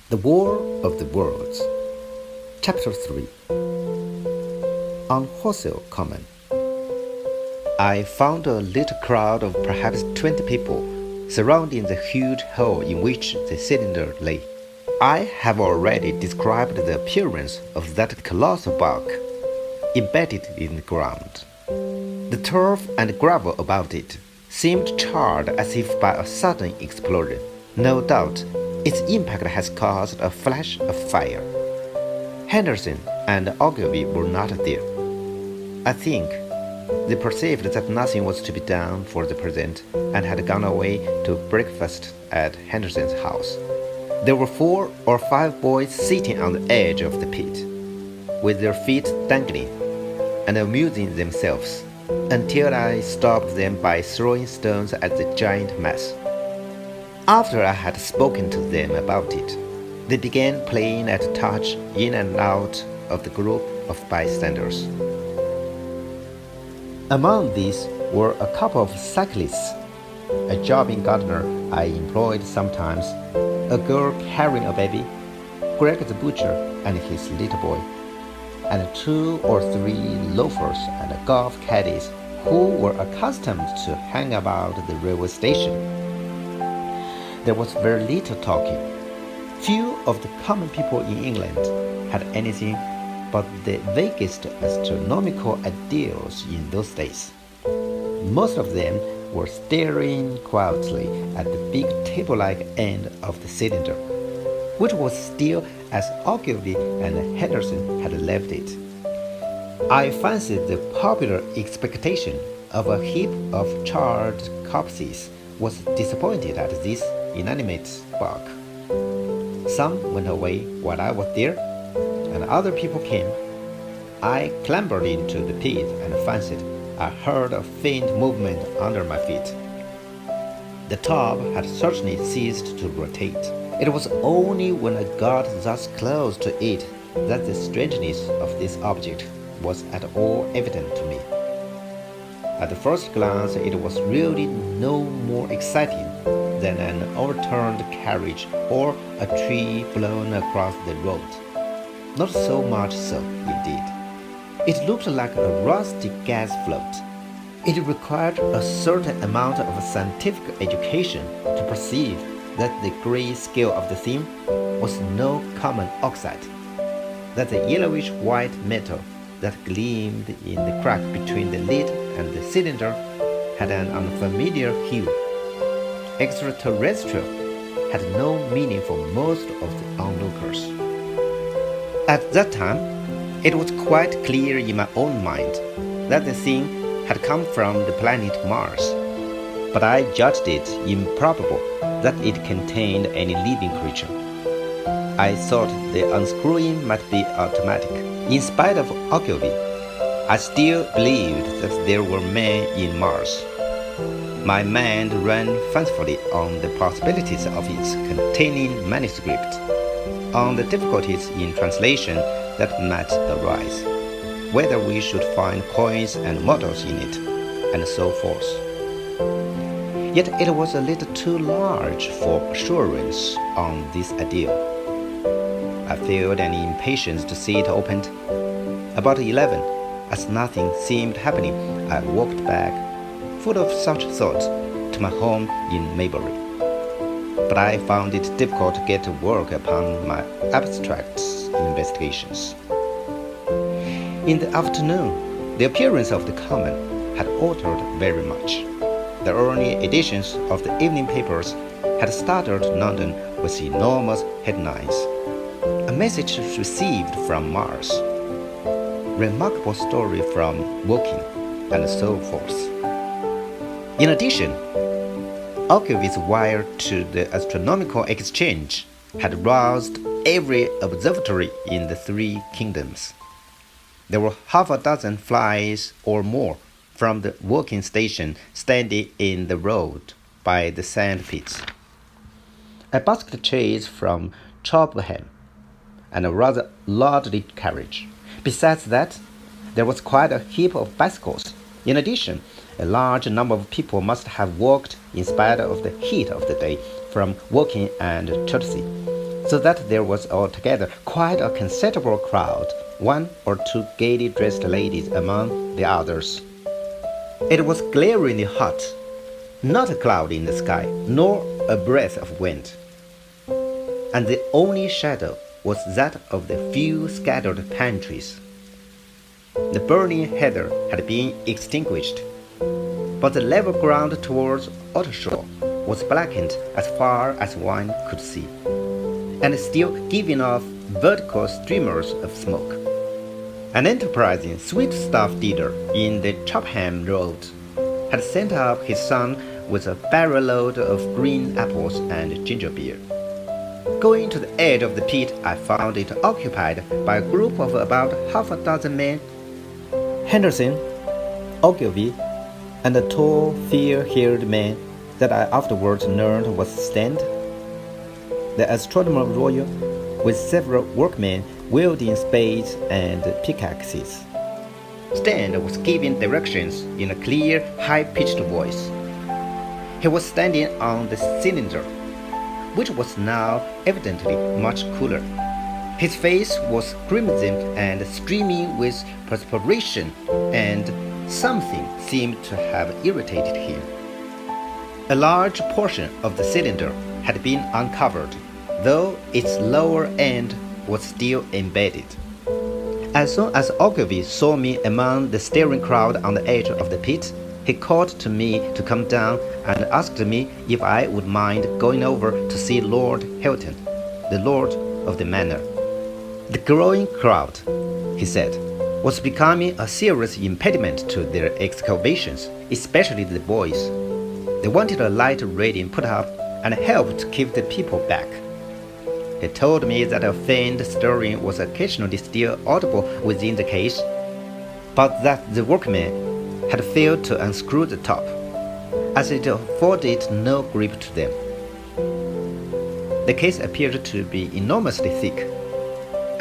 The War of the Worlds, Chapter 3. On Wholesale Common. I found a little crowd of perhaps 20 people surrounding the huge hole in which the cylinder lay. I have already described the appearance of that colossal bulk, embedded in the ground. The turf and gravel about it seemed charred as if by a sudden explosion. No doubt, its impact has caused a flash of fire. Henderson and Ogilvy were not there. I think they perceived that nothing was to be done for the present and had gone away to breakfast at Henderson's house. There were 4 or 5 boys sitting on the edge of the pit, with their feet dangling and amusing themselves, until I stopped them by throwing stones at the giant mass. After I had spoken to them about it, they began playing at touch in and out of the group of bystanders. Among these were a couple of cyclists, a jobbing gardener I employed sometimes, a girl carrying a baby, Greg the butcher and his little boy, and 2 or 3 loafers and golf caddies who were accustomed to hang about the railway station. There was very little talking. Few of the common people in England had anything but the vaguest astronomical ideals in those days. Most of them were staring quietly at the big table-like end of the cylinder, which was still as Ogilvy and Henderson had left it. I fancied the popular expectation of a heap of charred corpses was disappointed at this inanimate bulk. Some went away while I was there, and other people came. I clambered into the pit and fancied I heard a faint movement under my feet. The top had certainly ceased to rotate. It was only when I got thus close to it that the strangeness of this object was at all evident to me. At the first glance, it was really no more exciting than an overturned carriage or a tree blown across the road. Not so much so, indeed. It looked like a rusty gas float. It required a certain amount of scientific education to perceive that the gray scale of the thing was no common oxide, that the yellowish-white metal that gleamed in the crack between the lid and the cylinder had an unfamiliar hue. Extraterrestrial had no meaning for most of the onlookers. At that time, it was quite clear in my own mind that the thing had come from the planet Mars, but I judged it improbable that it contained any living creature. I thought the unscrewing might be automatic. In spite of Ogilvy, I still believed that there were men in Mars. My mind ran fancifully on the possibilities of its containing manuscript, on the difficulties in translation that might arise, whether we should find coins and models in it, and so forth. Yet it was a little too large for assurance on this ideal. I felt an impatience to see it opened. About 11, as nothing seemed happening, I walked back, full of such thoughts, to my home in Maybury. But I found it difficult to get to work upon my abstract investigations. In the afternoon, the appearance of the common had altered very much. The early editions of the evening papers had startled London with enormous headlines. A message received from Mars, remarkable story from Woking, and so forth. In addition, Ogilvy's wire to the Astronomical Exchange had roused every observatory in the 3 kingdoms. There were half a dozen flies or more from the Woking station standing in the road by the sand pits. A basket chaise from Cheltenham, and a rather large carriage. Besides that, there was quite a heap of bicycles. In addition, a large number of people must have walked in spite of the heat of the day from Woking and Chelsea, so that there was altogether quite a considerable crowd, 1 or 2 gaily dressed ladies among the others. It was glaringly hot, not a cloud in the sky, nor a breath of wind, and the only shadow was that of the few scattered pine trees. The burning heather had been extinguished, but the level ground towards Ottershaw was blackened as far as one could see, and still giving off vertical streamers of smoke. An enterprising sweet-stuff dealer in the Chopham Road had sent up his son with a barrel-load of green apples and ginger beer. Going to the edge of the pit, I found it occupied by a group of about half a dozen men. Henderson, Ogilvy, and a tall, fair-haired man that I afterwards learned was Stand, the astronomer royal, with several workmen wielding spades and pickaxes. Stand was giving directions in a clear, high-pitched voice. He was standing on the cylinder, which was now evidently much cooler. His face was crimson and streaming with perspiration, and something seemed to have irritated him. A large portion of the cylinder had been uncovered, though its lower end was still embedded. As soon as Ogilvy saw me among the staring crowd on the edge of the pit, he called to me to come down and asked me if I would mind going over to see Lord Hilton, the lord of the manor. The growing crowd, he said, was becoming a serious impediment to their excavations, especially the boys. They wanted a light reading put up and helped to keep the people back. He told me that a faint stirring was occasionally still audible within the case, but that the workmen had failed to unscrew the top, as it afforded no grip to them. The case appeared to be enormously thick,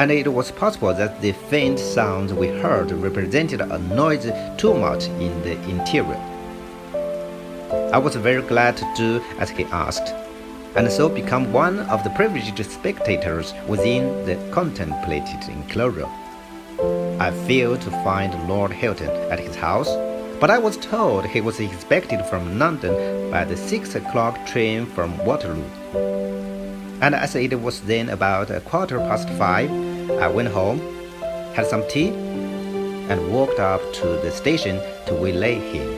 and it was possible that the faint sounds we heard represented a noisy tumult in the interior. I was very glad to do as he asked, and so become one of the privileged spectators within the contemplated enclosure. I failed to find Lord Hilton at his house, but I was told he was expected from London by the 6 o'clock train from Waterloo. And as it was then about 5:15, I went home, had some tea, and walked up to the station to waylay him.